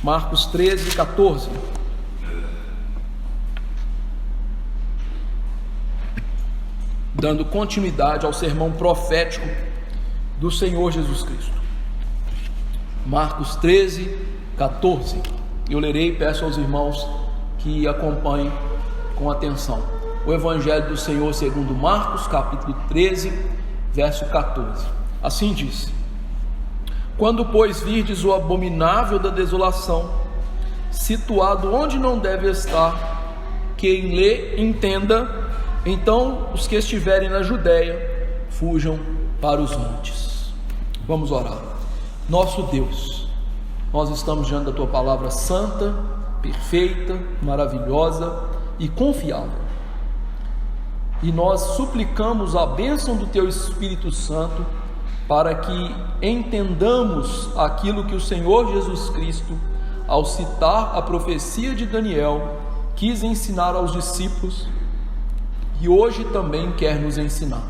Marcos 13, 14. Dando continuidade ao sermão profético do Senhor Jesus Cristo. Marcos 13, 14. Eu lerei e peço aos irmãos que acompanhem com atenção. O Evangelho do Senhor segundo Marcos, capítulo 13, verso 14. Assim diz: Quando, pois, virdes o abominável da desolação, situado onde não deve estar, quem lê entenda, então os que estiverem na Judéia fujam para os montes. Vamos orar. Nosso Deus, nós estamos diante da Tua palavra santa, perfeita, maravilhosa e confiável, e nós suplicamos a bênção do Teu Espírito Santo para que entendamos aquilo que o Senhor Jesus Cristo, ao citar a profecia de Daniel, quis ensinar aos discípulos e hoje também quer nos ensinar.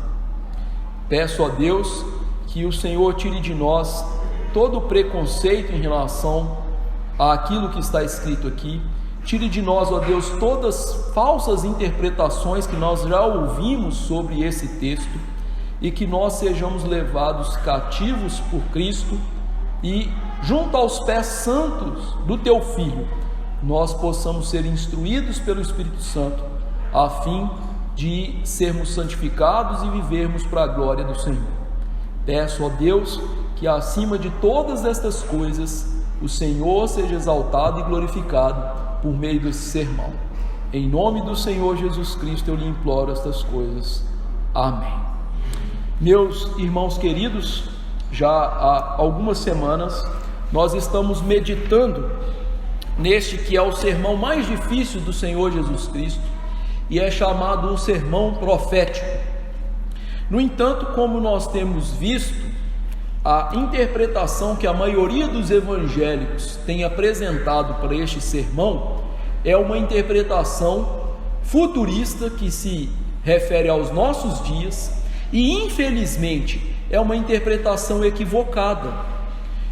Peço a Deus que o Senhor tire de nós todo o preconceito em relação àquilo que está escrito aqui. Tire de nós, ó Deus, todas as falsas interpretações que nós já ouvimos sobre esse texto, e que nós sejamos levados cativos por Cristo e, junto aos pés santos do Teu Filho, nós possamos ser instruídos pelo Espírito Santo, a fim de sermos santificados e vivermos para a glória do Senhor. Peço a Deus que, acima de todas estas coisas, o Senhor seja exaltado e glorificado por meio desse sermão. Em nome do Senhor Jesus Cristo eu lhe imploro estas coisas. Amém. Meus irmãos queridos, já há algumas semanas nós estamos meditando neste que é o sermão mais difícil do Senhor Jesus Cristo, e é chamado um sermão profético. No entanto, como nós temos visto, a interpretação que a maioria dos evangélicos tem apresentado para este sermão é uma interpretação futurista que se refere aos nossos dias, e infelizmente é uma interpretação equivocada.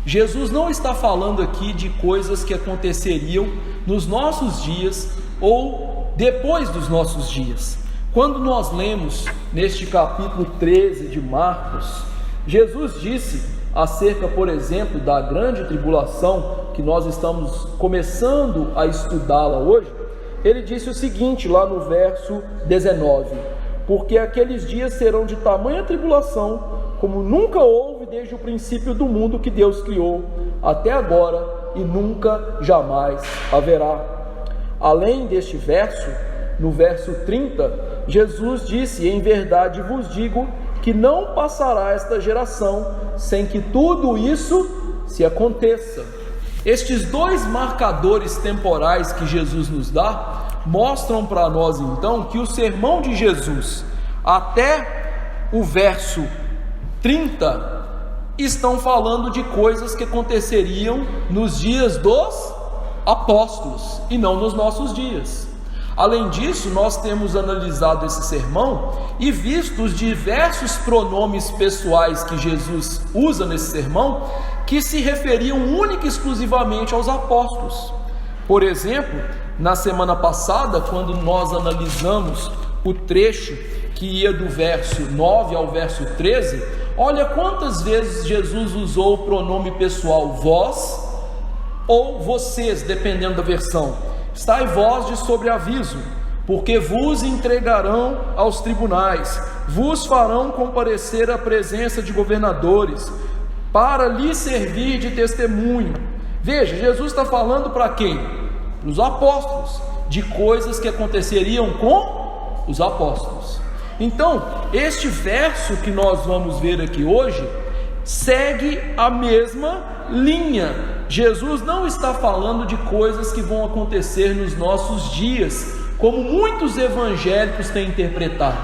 Jesus não está falando aqui de coisas que aconteceriam nos nossos dias ou depois dos nossos dias. Quando nós lemos neste capítulo 13 de Marcos, Jesus disse acerca, por exemplo, da grande tribulação que nós estamos começando a estudá-la hoje. Ele disse o seguinte lá no verso 19: porque aqueles dias serão de tamanha tribulação como nunca houve desde o princípio do mundo que Deus criou até agora, e nunca jamais haverá. Além deste verso, no verso 30, Jesus disse: em verdade vos digo que não passará esta geração sem que tudo isso se aconteça. Estes dois marcadores temporais que Jesus nos dá mostram para nós então que o sermão de Jesus até o verso 30 estão falando de coisas que aconteceriam nos dias dos apóstolos e não nos nossos dias. Além disso, nós temos analisado esse sermão e visto os diversos pronomes pessoais que Jesus usa nesse sermão, que se referiam única e exclusivamente aos apóstolos. Por exemplo, na semana passada, quando nós analisamos o trecho que ia do verso 9 ao verso 13, olha quantas vezes Jesus usou o pronome pessoal vós ou vocês, dependendo da versão. Estai vós de sobreaviso, porque vos entregarão aos tribunais, vos farão comparecer à presença de governadores, para lhe servir de testemunho. Veja, Jesus está falando para quem? Para os apóstolos, de coisas que aconteceriam com os apóstolos. Então, este verso que nós vamos ver aqui hoje segue a mesma linha. Jesus não está falando de coisas que vão acontecer nos nossos dias, como muitos evangélicos têm interpretado.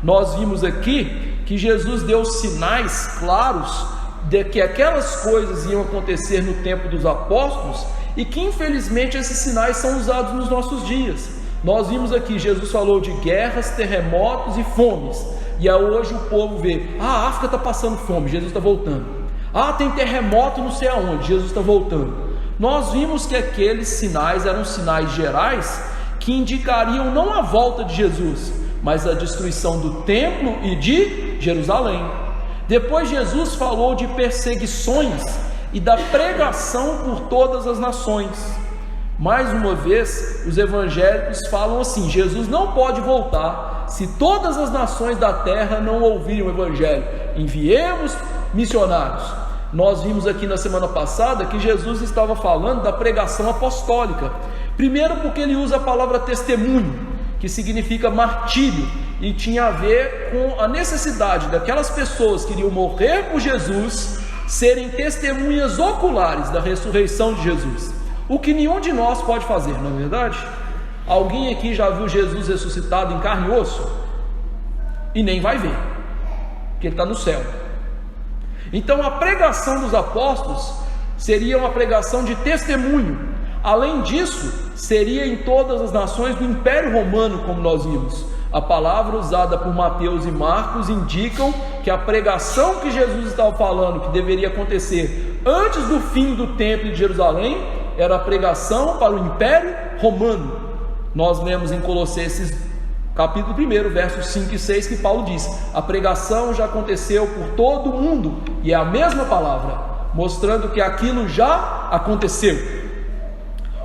Nós vimos aqui que Jesus deu sinais claros de que aquelas coisas iam acontecer no tempo dos apóstolos, e que infelizmente esses sinais são usados nos nossos dias. Nós vimos aqui, Jesus falou de guerras, terremotos e fomes, e hoje o povo vê, a África está passando fome, Jesus está voltando. Tem terremoto não sei aonde, Jesus está voltando. nós vimos que aqueles sinais eram sinais gerais que indicariam não a volta de Jesus, mas a destruição do templo e de Jerusalém. Depois Jesus falou de perseguições e da pregação por todas as nações. Mais uma vez, os evangélicos falam assim: Jesus não pode voltar se todas as nações da terra não ouvirem o evangelho. Enviemos missionários. Nós vimos aqui na semana passada que Jesus estava falando da pregação apostólica. Primeiro porque ele usa a palavra testemunho, que significa martírio, e tinha a ver com a necessidade daquelas pessoas que iriam morrer por Jesus serem testemunhas oculares da ressurreição de Jesus, o que nenhum de nós pode fazer, não é verdade? Alguém aqui já viu Jesus ressuscitado em carne e osso? E nem vai ver, porque ele está no céu. Então a pregação dos apóstolos seria uma pregação de testemunho. Além disso, seria em todas as nações do Império Romano, como nós vimos. A palavra usada por Mateus e Marcos indicam que a pregação que Jesus estava falando, que deveria acontecer antes do fim do templo de Jerusalém, era a pregação para o Império Romano. Nós lemos em Colossenses capítulo 1, versos 5 e 6, que Paulo diz: a pregação já aconteceu por todo o mundo, e é a mesma palavra, mostrando que aquilo já aconteceu.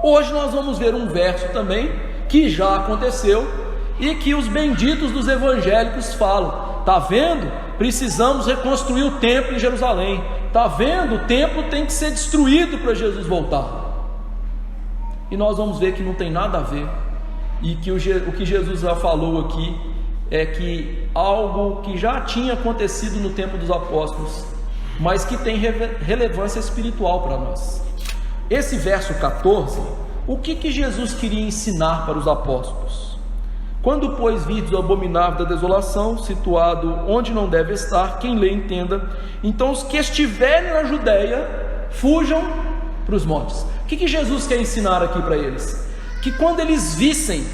Hoje nós vamos ver um verso também que já aconteceu e que os benditos dos evangélicos falam: está vendo? Precisamos reconstruir o templo em Jerusalém. Está vendo? O templo tem que ser destruído para Jesus voltar. E nós vamos ver que não tem nada a ver, e que o que Jesus já falou aqui é que algo que já tinha acontecido no tempo dos apóstolos, mas que tem relevância espiritual para nós. Esse verso 14, o que Jesus queria ensinar para os apóstolos? Quando, pois, virdes o abominável da desolação, situado onde não deve estar, quem lê entenda, então os que estiverem na Judéia, fujam para os montes. O que Jesus quer ensinar aqui para eles? Que quando eles vissem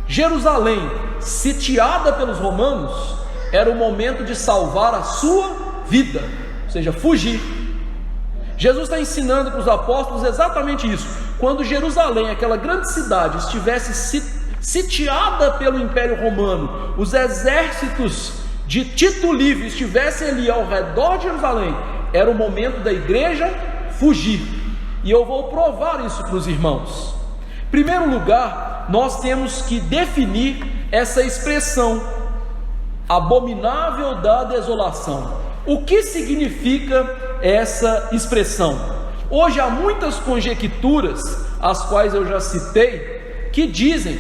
Jerusalém sitiada pelos romanos, era o momento de salvar a sua vida, ou seja, fugir. Jesus está ensinando para os apóstolos exatamente isso. Quando Jerusalém, aquela grande cidade, estivesse sitiada pelo Império Romano, os exércitos de Tito Livio estivessem ali ao redor de Jerusalém, era o momento da igreja fugir. E eu vou provar isso para os irmãos. Em primeiro lugar, nós temos que definir essa expressão, abominável da desolação. O que significa essa expressão? Hoje há muitas conjecturas, as quais eu já citei, que dizem: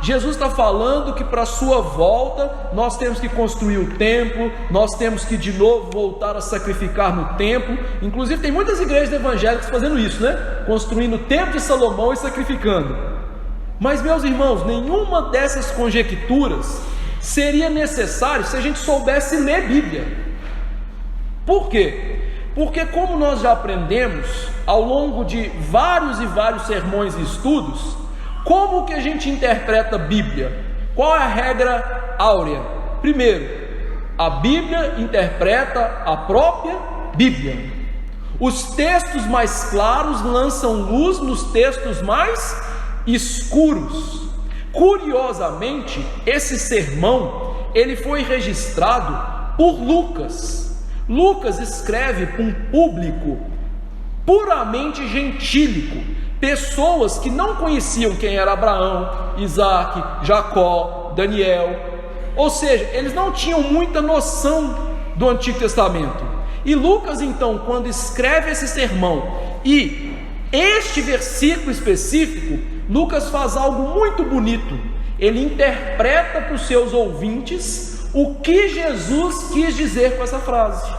Jesus está falando que para a sua volta nós temos que construir o templo, nós temos que de novo voltar a sacrificar no templo. Inclusive tem muitas igrejas evangélicas fazendo isso, né? Construindo o templo de Salomão e sacrificando. Mas, meus irmãos, nenhuma dessas conjecturas seria necessário se a gente soubesse ler Bíblia. Por quê? Porque, como nós já aprendemos ao longo de vários e vários sermões e estudos, como que a gente interpreta a Bíblia? Qual é a regra áurea? Primeiro, a Bíblia interpreta a própria Bíblia. Os textos mais claros lançam luz nos textos mais escuros. Curiosamente, esse sermão, ele foi registrado por Lucas. Lucas escreve para um público puramente gentílico, pessoas que não conheciam quem era Abraão, Isaac, Jacó, Daniel, ou seja, eles não tinham muita noção do Antigo Testamento. E Lucas, então, quando escreve esse sermão, e este versículo específico, Lucas faz algo muito bonito. Ele interpreta para os seus ouvintes o que Jesus quis dizer com essa frase.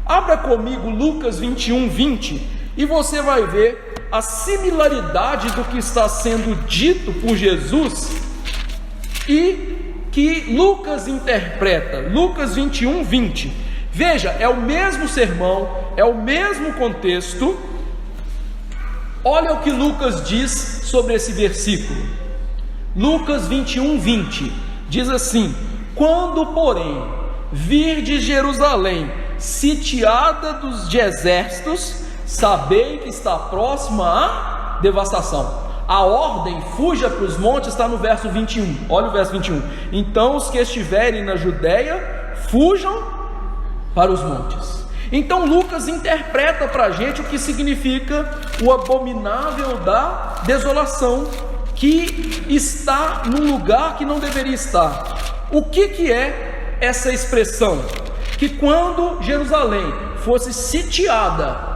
Abra comigo Lucas 21, 20, e você vai ver a similaridade do que está sendo dito por Jesus e que Lucas interpreta. Lucas 21, 20. Veja, é o mesmo sermão, é o mesmo contexto. Olha o que Lucas diz sobre esse versículo. Lucas 21, 20 diz assim: quando, porém, virdes Jerusalém sitiada de exércitos, sabei que está próxima a devastação. A ordem, fuja para os montes, está no verso 21, olha o verso 21, então os que estiverem na Judéia, fujam para os montes. Então Lucas interpreta para a gente o que significa o abominável da desolação, que está num lugar que não deveria estar. O que é essa expressão? Que quando Jerusalém fosse sitiada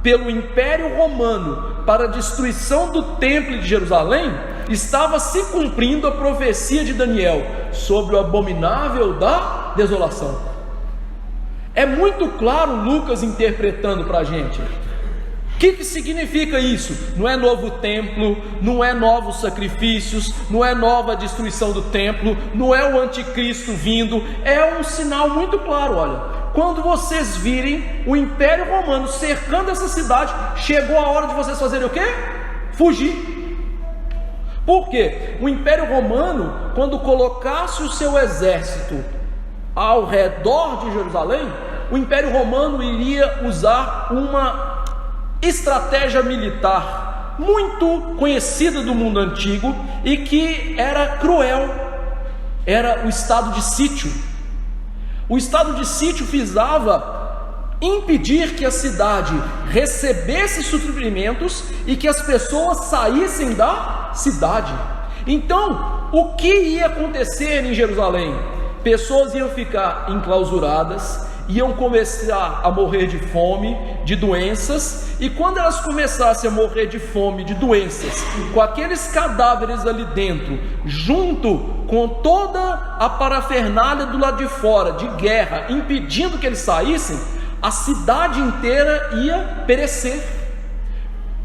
pelo Império Romano para a destruição do Templo de Jerusalém, estava se cumprindo a profecia de Daniel sobre o abominável da desolação. É muito claro Lucas interpretando para a gente. O que significa isso? Não é novo templo, não é novos sacrifícios, não é nova destruição do templo, não é o anticristo vindo, é um sinal muito claro. Olha, quando vocês virem o Império Romano cercando essa cidade, chegou a hora de vocês fazerem o quê? Fugir. Por quê? O Império Romano, quando colocasse o seu exército ao redor de Jerusalém, o Império Romano iria usar uma estratégia militar muito conhecida do mundo antigo e que era cruel. Era o estado de sítio. O estado de sítio visava impedir que a cidade recebesse suprimentos e que as pessoas saíssem da cidade. Então, o que ia acontecer em Jerusalém? Pessoas iam ficar enclausuradas, iam começar a morrer de fome, de doenças, e quando elas começassem a morrer de fome, de doenças, com aqueles cadáveres ali dentro, junto com toda a parafernália do lado de fora, de guerra, impedindo que eles saíssem, a cidade inteira ia perecer,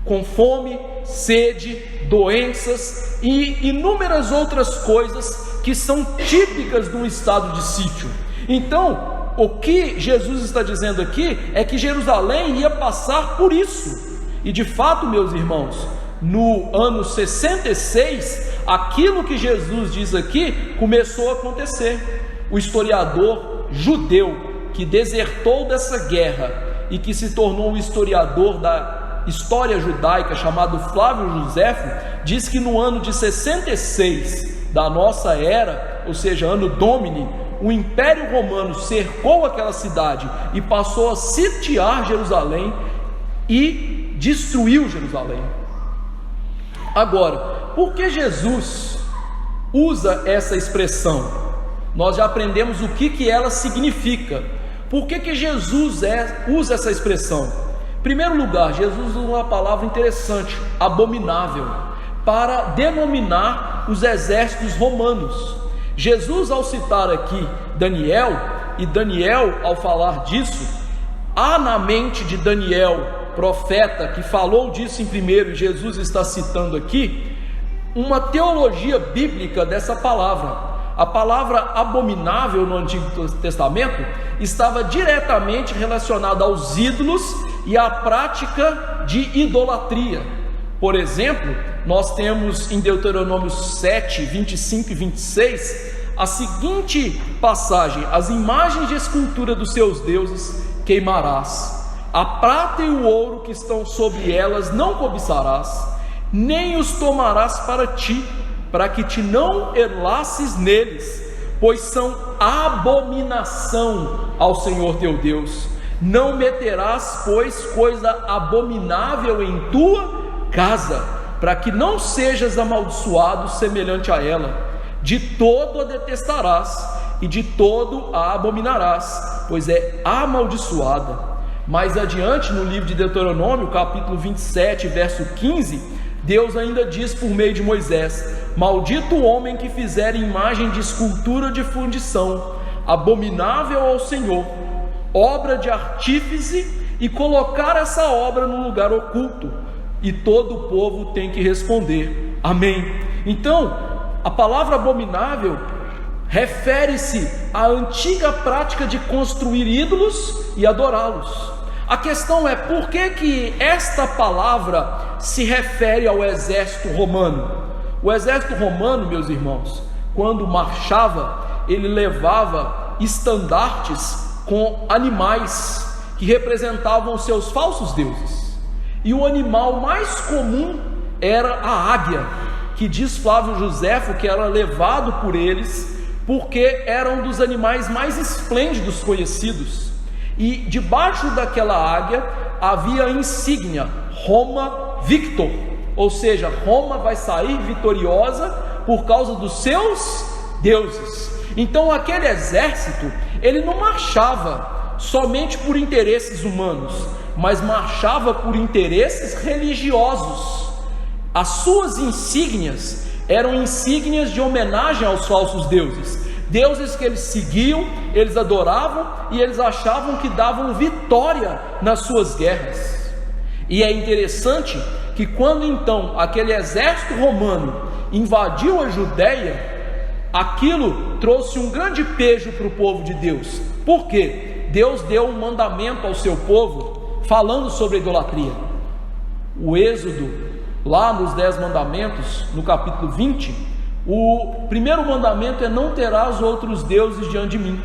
com fome, sede, doenças e inúmeras outras coisas que são típicas de um estado de sítio. Então, o que Jesus está dizendo aqui é que Jerusalém ia passar por isso. E de fato, meus irmãos, no ano 66, aquilo que Jesus diz aqui começou a acontecer. O historiador judeu que desertou dessa guerra e que se tornou um historiador da história judaica, chamado Flávio Joséfo, diz que no ano de 66 da nossa era, ou seja, ano Domini, o Império Romano cercou aquela cidade e passou a sitiar Jerusalém e destruiu Jerusalém. Agora, por que Jesus usa essa expressão? Nós já aprendemos o que ela significa. Por que Jesus usa essa expressão? Em primeiro lugar, Jesus usa uma palavra interessante, abominável, para denominar os exércitos romanos. Jesus, ao citar aqui Daniel, e Daniel, ao falar disso, há na mente de Daniel, profeta, que falou disso em primeiro, e Jesus está citando aqui, uma teologia bíblica dessa palavra. A palavra abominável no Antigo Testamento estava diretamente relacionada aos ídolos e à prática de idolatria. Por exemplo, nós temos em Deuteronômio 7, 25 e 26, a seguinte passagem: as imagens de escultura dos seus deuses queimarás, a prata e o ouro que estão sobre elas não cobiçarás, nem os tomarás para ti, para que te não enlaces neles, pois são abominação ao Senhor teu Deus. Não meterás, pois, coisa abominável em tua casa, para que não sejas amaldiçoado semelhante a ela. De todo a detestarás e de todo a abominarás, pois é amaldiçoada. Mais adiante, no livro de Deuteronômio, capítulo 27, verso 15, Deus ainda diz por meio de Moisés: maldito o homem que fizer imagem de escultura de fundição, abominável ao Senhor, obra de artífice, e colocar essa obra num lugar oculto. E todo o povo tem que responder amém. Então, a palavra abominável refere-se à antiga prática de construir ídolos e adorá-los. A questão é: por que esta palavra se refere ao exército romano? O exército romano, meus irmãos, quando marchava, ele levava estandartes com animais que representavam seus falsos deuses. e o animal mais comum era a águia, que diz Flávio Joséfo que era levado por eles porque era um dos animais mais esplêndidos conhecidos, e debaixo daquela águia havia a insígnia Roma Victor, ou seja, Roma vai sair vitoriosa por causa dos seus deuses. Então aquele exército, ele não marchava somente por interesses humanos, mas marchava por interesses religiosos. As suas insígnias eram insígnias de homenagem aos falsos deuses, deuses que eles seguiam, eles adoravam e eles achavam que davam vitória nas suas guerras. E é interessante que quando então aquele exército romano invadiu a Judéia, aquilo trouxe um grande pejo para o povo de Deus. Por quê? Deus deu um mandamento ao seu povo falando sobre a idolatria. O Êxodo, lá nos 10 mandamentos, no capítulo 20, o primeiro mandamento é: não terás outros deuses diante de mim.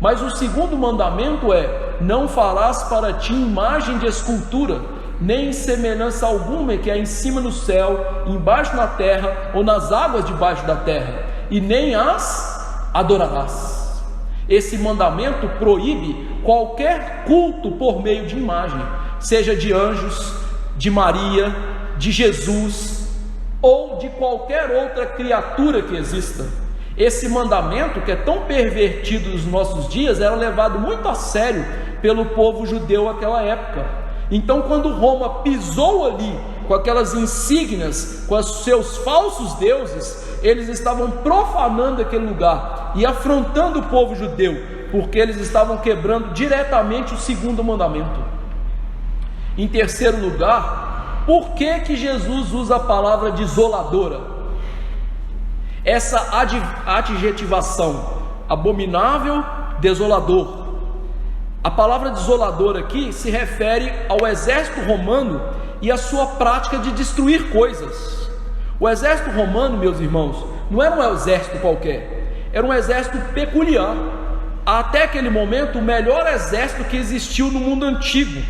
Mas o segundo mandamento é: não farás para ti imagem de escultura, nem semelhança alguma que há em cima no céu, embaixo na terra ou nas águas debaixo da terra, e nem as adorarás. Esse mandamento proíbe qualquer culto por meio de imagem, seja de anjos, de Maria, de Jesus ou de qualquer outra criatura que exista. Esse mandamento, que é tão pervertido nos nossos dias, era levado muito a sério pelo povo judeu naquela época. Então, quando Roma pisou ali com aquelas insígnias, com os seus falsos deuses, eles estavam profanando aquele lugar e afrontando o povo judeu, porque eles estavam quebrando diretamente o segundo mandamento. Em terceiro lugar, por que Jesus usa a palavra desoladora? Essa adjetivação, abominável, desolador. A palavra desolador aqui se refere ao exército romano e a sua prática de destruir coisas. O exército romano, meus irmãos, não era um exército qualquer, era um exército peculiar. Até aquele momento, o melhor exército que existiu no mundo antigo.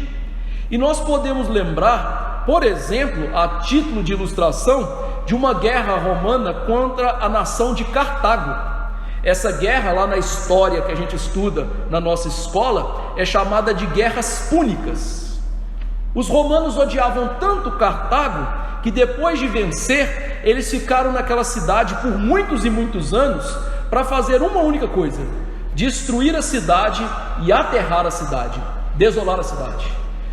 E nós podemos lembrar, por exemplo, a título de ilustração, de uma guerra romana contra a nação de Cartago. Essa guerra, lá na história que a gente estuda na nossa escola, é chamada de guerras púnicas. Os romanos odiavam tanto Cartago que depois de vencer, eles ficaram naquela cidade por muitos e muitos anos para fazer uma única coisa: destruir a cidade e aterrar a cidade, desolar a cidade,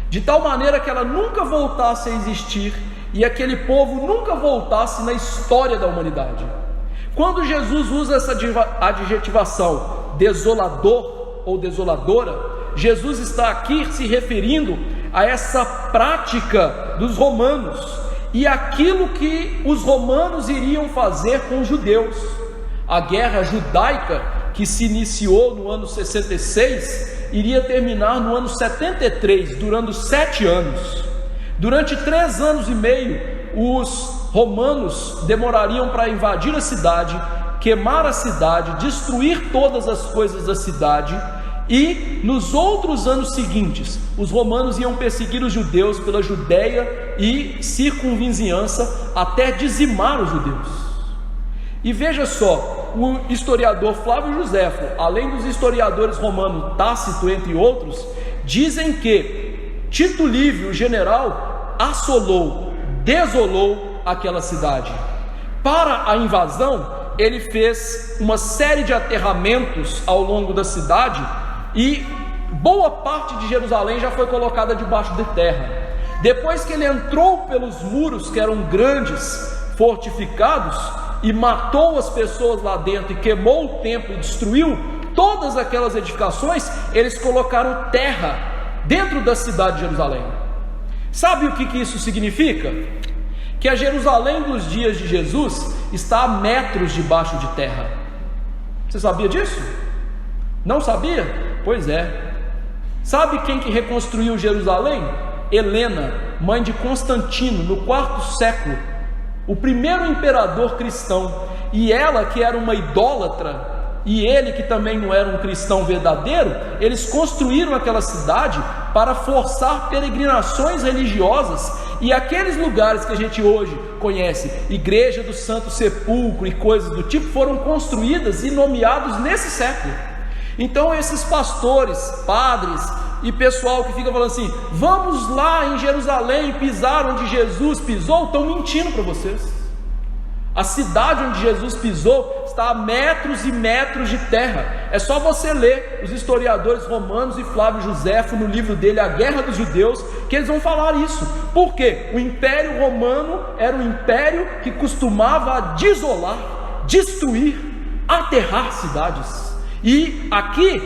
de tal maneira que ela nunca voltasse a existir e aquele povo nunca voltasse na história da humanidade. Quando Jesus usa essa adjetivação desolador ou desoladora, Jesus está aqui se referindo a essa prática dos romanos e aquilo que os romanos iriam fazer com os judeus. A guerra judaica, que se iniciou no ano 66, iria terminar no ano 73, durando 7 anos. Durante 3 anos e meio, os romanos demorariam para invadir a cidade, queimar a cidade, destruir todas as coisas da cidade, e nos outros anos seguintes, os romanos iam perseguir os judeus pela Judéia e circunvizinhança até dizimar os judeus. E veja só, o historiador Flávio Joséfo, além dos historiadores romanos Tácito, entre outros, dizem que Tito Livio, o general, assolou, desolou aquela cidade. Para a invasão, ele fez uma série de aterramentos ao longo da cidade e boa parte de Jerusalém já foi colocada debaixo de terra. Depois que ele entrou pelos muros, que eram grandes, fortificados, e matou as pessoas lá dentro e queimou o templo e destruiu todas aquelas edificações, eles colocaram terra dentro da cidade de Jerusalém. Sabe o que isso significa? Que a Jerusalém dos dias de Jesus está a metros debaixo de terra. Você sabia disso? Não sabia? Pois é. Sabe quem que reconstruiu Jerusalém? Helena, mãe de Constantino, no 4º século, o primeiro imperador cristão. E ela, que era uma idólatra, e ele, que também não era um cristão verdadeiro, eles construíram aquela cidade para forçar peregrinações religiosas, e aqueles lugares que a gente hoje conhece, Igreja do Santo Sepulcro e coisas do tipo, foram construídas e nomeados nesse século. Então esses pastores, padres e pessoal que fica falando assim, vamos lá em Jerusalém pisar onde Jesus pisou, estão mentindo para vocês. A cidade onde Jesus pisou está a metros e metros de terra. É só você ler os historiadores romanos e Flávio Joséfo no livro dele, A Guerra dos Judeus, que eles vão falar isso. Por quê? O Império Romano era um império que costumava desolar, destruir, aterrar cidades. E aqui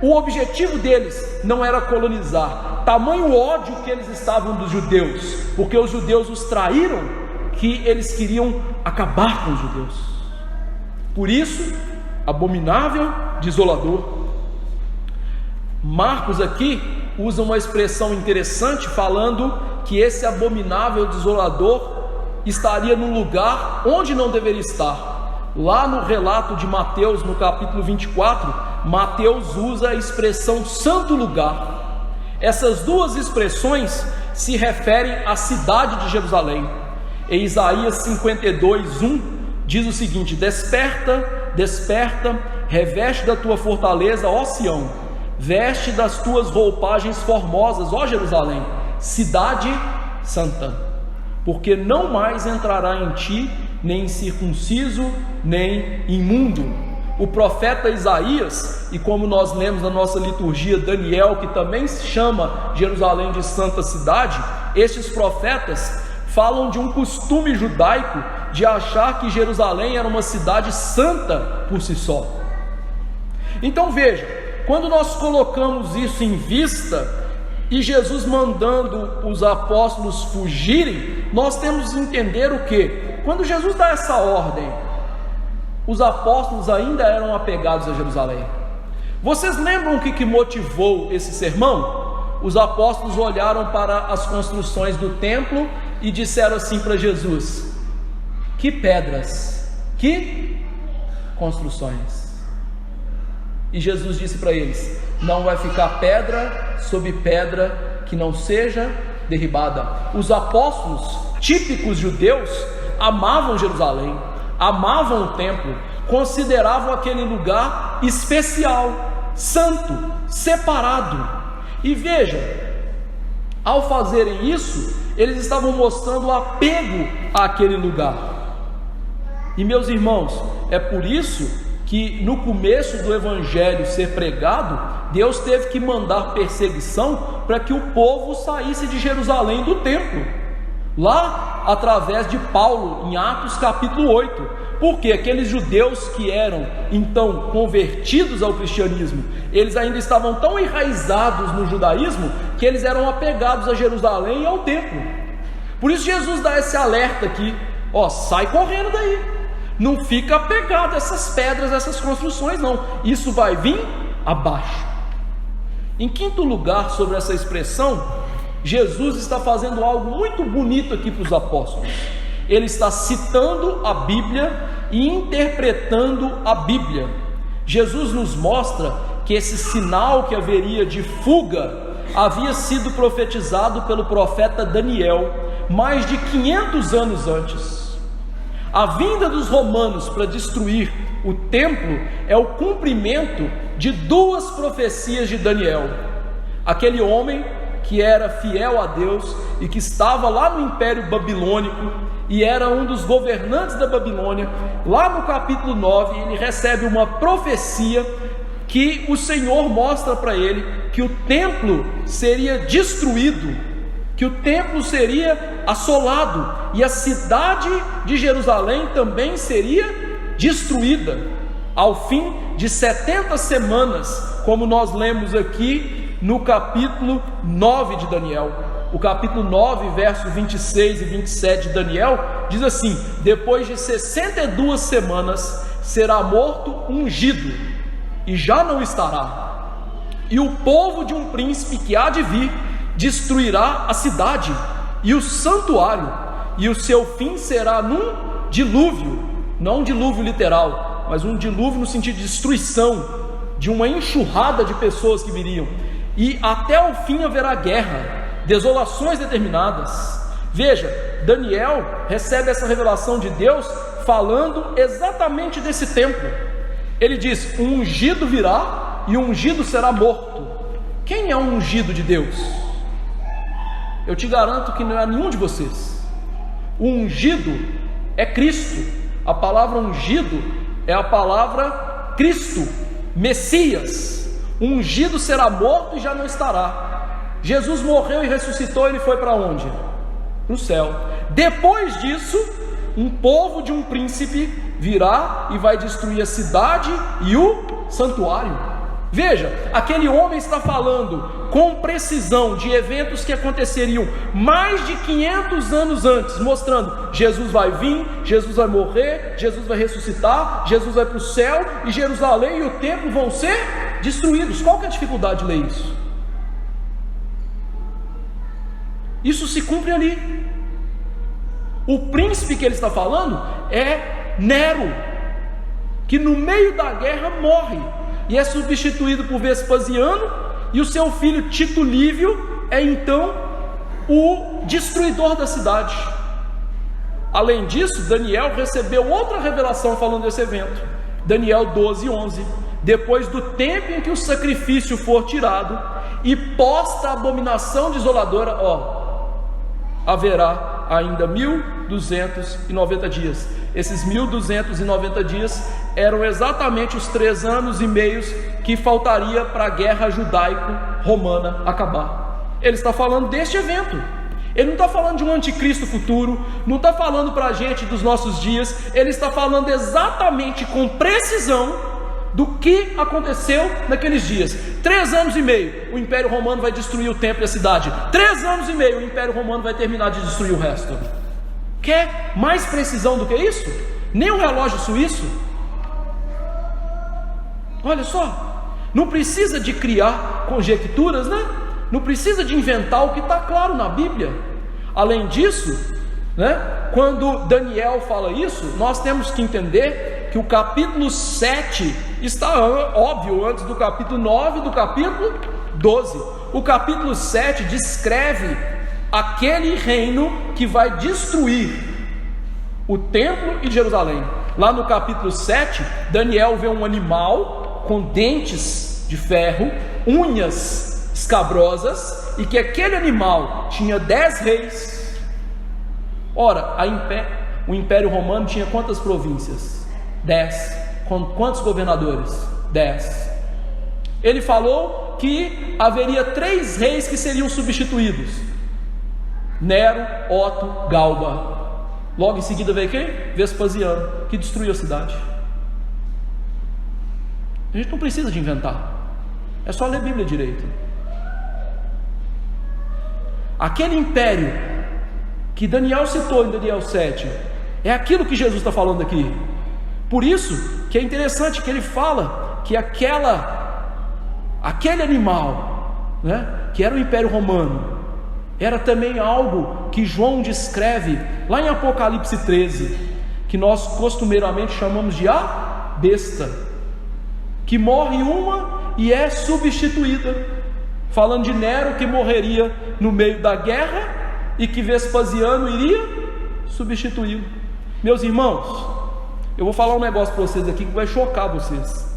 o objetivo deles não era colonizar. Tamanho ódio que eles estavam dos judeus, porque os judeus os traíram, que eles queriam acabar com os judeus. Por isso, abominável, desolador. Marcos aqui usa uma expressão interessante, falando que esse abominável, desolador estaria num lugar onde não deveria estar. Lá no relato de Mateus, no capítulo 24, Mateus usa a expressão santo lugar. Essas duas expressões se referem à cidade de Jerusalém. Em Isaías 52:1 diz o seguinte: desperta, desperta, reveste da tua fortaleza, ó Sião, veste das tuas roupagens formosas, ó Jerusalém, cidade santa, porque não mais entrará em ti nem circunciso, nem imundo. O profeta Isaías, e como nós lemos na nossa liturgia, Daniel, que também se chama Jerusalém de santa cidade, estes profetas falam de um costume judaico de achar que Jerusalém era uma cidade santa por si só. Então veja, quando nós colocamos isso em vista, e Jesus mandando os apóstolos fugirem, nós temos que entender o que? Quando Jesus dá essa ordem, os apóstolos ainda eram apegados a Jerusalém. Vocês lembram o que motivou esse sermão? Os apóstolos olharam para as construções do templo e disseram assim para Jesus: que pedras, que construções. E Jesus disse para eles: não vai ficar pedra sobre pedra que não seja derribada. Os apóstolos, típicos judeus, amavam Jerusalém, amavam o templo, consideravam aquele lugar especial, santo, separado. E veja, ao fazerem isso, eles estavam mostrando apego àquele lugar. E meus irmãos, é por isso que no começo do evangelho ser pregado, Deus teve que mandar perseguição para que o povo saísse de Jerusalém, do templo, lá através de Paulo, em Atos capítulo 8, porque aqueles judeus que eram então convertidos ao cristianismo, eles ainda estavam tão enraizados no judaísmo, que eles eram apegados a Jerusalém e ao templo. Por isso Jesus dá esse alerta aqui: ó, sai correndo daí, não fica apegado a essas pedras, a essas construções não, isso vai vir abaixo. Em quinto lugar, sobre essa expressão, Jesus está fazendo algo muito bonito aqui para os apóstolos. Ele está citando a Bíblia e interpretando a Bíblia. Jesus nos mostra que esse sinal que haveria de fuga havia sido profetizado pelo profeta Daniel mais de 500 anos antes. A vinda dos romanos para destruir o templo é o cumprimento de duas profecias de Daniel. Aquele homem que era fiel a Deus e que estava lá no Império Babilônico e era um dos governantes da Babilônia, lá no capítulo 9, ele recebe uma profecia que o Senhor mostra para ele que o templo seria destruído, que o templo seria assolado e a cidade de Jerusalém também seria destruída ao fim de 70 semanas, como nós lemos aqui no capítulo 9 de Daniel. O capítulo 9, versos 26 e 27 de Daniel, diz assim: depois de 62 semanas será morto ungido, e já não estará, e o povo de um príncipe que há de vir destruirá a cidade e o santuário, e o seu fim será num dilúvio, não um dilúvio literal, literal, mas um dilúvio no sentido de destruição, de uma enxurrada de pessoas que viriam, e até o fim haverá guerra, desolações determinadas. Veja, Daniel recebe essa revelação de Deus falando exatamente desse tempo. Ele diz: um ungido virá e o ungido será morto. Quem é o ungido de Deus? Eu te garanto que não é nenhum de vocês. O ungido é Cristo. A palavra ungido é a palavra Cristo, Messias. O ungido será morto e já não estará. Jesus morreu e ressuscitou, ele foi para onde? No céu. Depois disso, um povo de um príncipe virá e vai destruir a cidade e o santuário. Veja, aquele homem está falando com precisão de eventos que aconteceriam mais de 500 anos antes, mostrando: Jesus vai vir, Jesus vai morrer, Jesus vai ressuscitar, Jesus vai para o céu, e Jerusalém e o templo vão ser destruídos. Qual que é a dificuldade de ler isso? Isso se cumpre ali. O príncipe que ele está falando é Nero, que no meio da guerra morre e é substituído por Vespasiano, e o seu filho Tito Lívio é então o destruidor da cidade. Além disso, Daniel recebeu outra revelação falando desse evento. Daniel 12:11. Depois do tempo em que o sacrifício for tirado e posta a abominação desoladora, haverá ainda 1290 dias. Esses 1290 dias eram exatamente os 3 anos e meio que faltaria para a guerra judaico-romana acabar. Ele está falando deste evento. Ele não está falando de um anticristo futuro, não está falando para a gente dos nossos dias. Ele está falando exatamente com precisão do que aconteceu naqueles dias. 3 anos e meio, o Império Romano vai destruir o templo e a cidade. 3 anos e meio, o Império Romano vai terminar de destruir o resto. Quer mais precisão do que isso? Nem um relógio suíço. Olha só, não precisa de criar conjecturas, né? Não precisa de inventar o que está claro na Bíblia. Além disso, quando Daniel fala isso, nós temos que entender que o capítulo 7 está óbvio antes do capítulo 9 e do capítulo 12. O capítulo 7 descreve aquele reino que vai destruir o templo e Jerusalém. Lá no capítulo 7, Daniel vê um animal com dentes de ferro, unhas escabrosas, e que aquele animal tinha 10 reis. Ora, o Império Romano tinha quantas províncias? 10. Com quantos governadores? 10. Ele falou que haveria 3 reis que seriam substituídos: Nero, Otto, Galba. Logo em seguida veio quem? Vespasiano, que destruiu a cidade. A gente não precisa de inventar, é só ler a Bíblia direito. Aquele império que Daniel citou em Daniel 7 é aquilo que Jesus está falando aqui. Por isso que é interessante que ele fala que aquele animal, que era o Império Romano, era também algo que João descreve lá em Apocalipse 13, que nós costumeiramente chamamos de a besta, que morre uma e é substituída, falando de Nero, que morreria no meio da guerra e que Vespasiano iria substituí-lo. Meus irmãos, eu vou falar um negócio para vocês aqui que vai chocar vocês.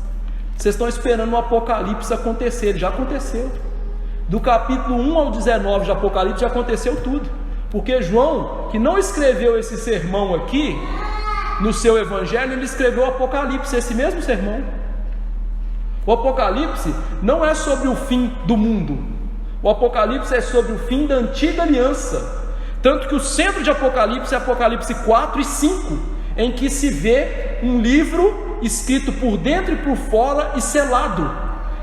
Vocês estão esperando o Apocalipse acontecer. Ele já aconteceu. Do capítulo 1 ao 19 de Apocalipse já aconteceu tudo. Porque João, que não escreveu esse sermão aqui no seu evangelho, ele escreveu o Apocalipse, esse mesmo sermão. O Apocalipse não é sobre o fim do mundo. O Apocalipse é sobre o fim da antiga aliança. Tanto que o centro de Apocalipse é Apocalipse 4 e 5, em que se vê um livro escrito por dentro e por fora e selado,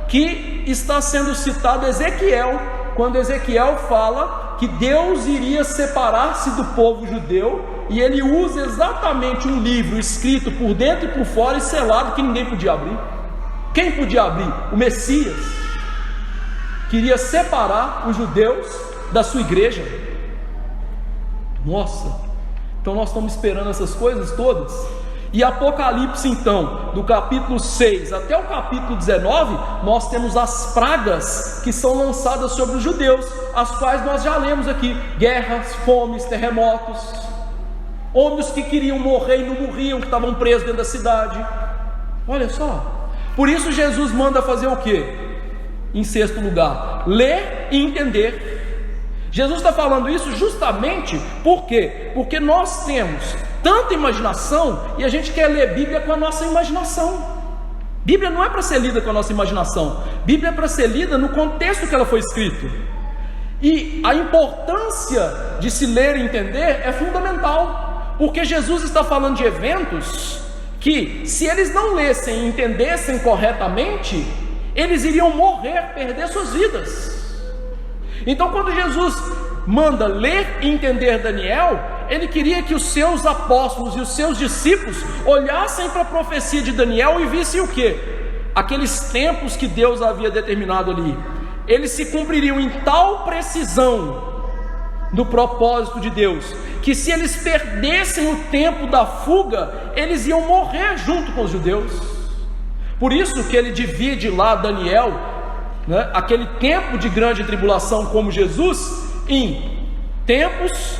que está sendo citado Ezequiel, quando Ezequiel fala que Deus iria separar-se do povo judeu, e ele usa exatamente um livro escrito por dentro e por fora e selado, que ninguém podia abrir. Quem podia abrir? O Messias, queria separar os judeus da sua igreja. Nossa, então nós estamos esperando essas coisas todas. E Apocalipse, então, do capítulo 6 até o capítulo 19, nós temos as pragas que são lançadas sobre os judeus, as quais nós já lemos aqui: guerras, fomes, terremotos, homens que queriam morrer e não morriam, que estavam presos dentro da cidade. Olha só, por isso Jesus manda fazer o quê? Em sexto lugar, ler e entender. Jesus está falando isso justamente por quê? Porque nós temos tanta imaginação e a gente quer ler Bíblia com a nossa imaginação. Bíblia não é para ser lida com a nossa imaginação, Bíblia é para ser lida no contexto que ela foi escrita. E a importância de se ler e entender é fundamental, porque Jesus está falando de eventos que, se eles não lessem e entendessem corretamente, eles iriam morrer, perder suas vidas. Então, quando Jesus manda ler e entender Daniel, ele queria que os seus apóstolos e os seus discípulos olhassem para a profecia de Daniel e vissem o quê? Aqueles tempos que Deus havia determinado ali, eles se cumpririam em tal precisão do propósito de Deus, que se eles perdessem o tempo da fuga, eles iam morrer junto com os judeus. Por isso que ele divide lá Daniel, aquele tempo de grande tribulação como Jesus, em tempos,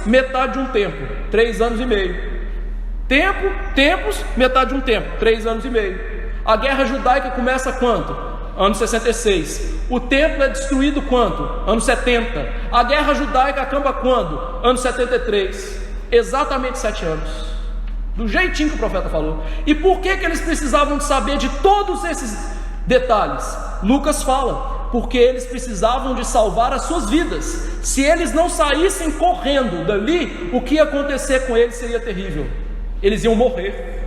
metade de um tempo, 3 anos e meio. Tempos, metade de um tempo, 3 anos e meio. A guerra judaica começa quanto? Ano 66. O templo é destruído quanto? Ano 70. A guerra judaica acaba quando? Ano 73. Exatamente 7 anos. Do jeitinho que o profeta falou. E por que eles precisavam de saber de todos esses detalhes? Lucas fala: porque eles precisavam de salvar as suas vidas. Se eles não saíssem correndo dali, o que ia acontecer com eles seria terrível. Eles iam morrer.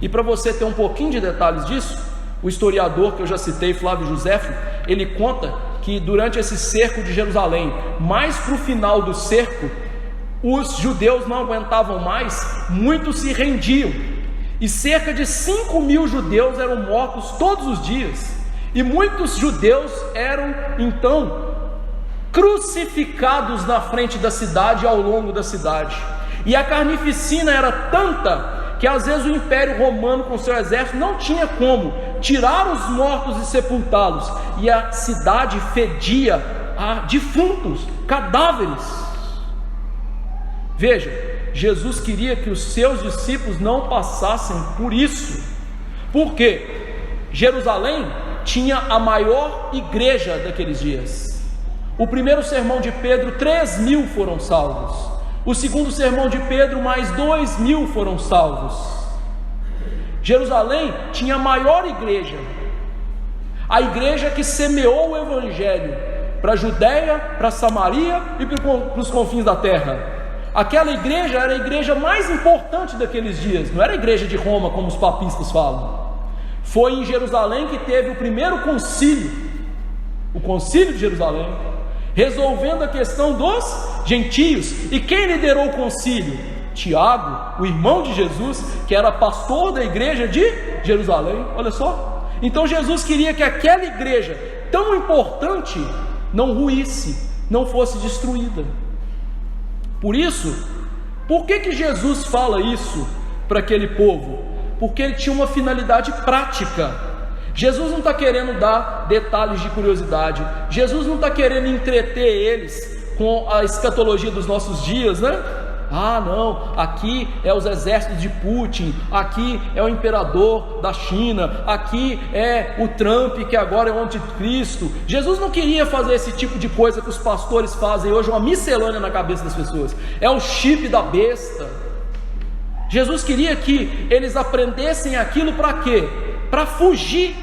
E para você ter um pouquinho de detalhes disso, o historiador que eu já citei, Flávio Josefo, ele conta que durante esse cerco de Jerusalém, mais para o final do cerco, os judeus não aguentavam mais, muitos se rendiam, e cerca de 5.000 judeus eram mortos todos os dias, e muitos judeus eram então crucificados na frente da cidade e ao longo da cidade. E a carnificina era tanta que às vezes o Império Romano com seu exército não tinha como tirar os mortos e sepultá-los, e a cidade fedia a defuntos, cadáveres. Veja, Jesus queria que os seus discípulos não passassem por isso, porque Jerusalém tinha a maior igreja daqueles dias. O primeiro sermão de Pedro, 3.000 foram salvos. O segundo sermão de Pedro, mais 2.000 foram salvos. Jerusalém tinha a maior igreja, a igreja que semeou o evangelho para a Judéia, para a Samaria e para os confins da terra. Aquela igreja era a igreja mais importante daqueles dias, não era a igreja de Roma como os papistas falam. Foi em Jerusalém que teve o primeiro concílio, o concílio de Jerusalém, resolvendo a questão dos gentios. E quem liderou o concílio? Tiago, o irmão de Jesus, que era pastor da igreja de Jerusalém. Olha só, então Jesus queria que aquela igreja tão importante não ruísse, não fosse destruída. Por isso, por que Jesus fala isso para aquele povo? Porque ele tinha uma finalidade prática. Jesus não está querendo dar detalhes de curiosidade, Jesus não está querendo entreter eles com a escatologia dos nossos dias, né? Ah, não, aqui é os exércitos de Putin, aqui é o imperador da China, aqui é o Trump, que agora é o anticristo. Jesus não queria fazer esse tipo de coisa que os pastores fazem hoje, uma miscelânea na cabeça das pessoas. É o chip da besta. Jesus queria que eles aprendessem aquilo para quê? Para fugir,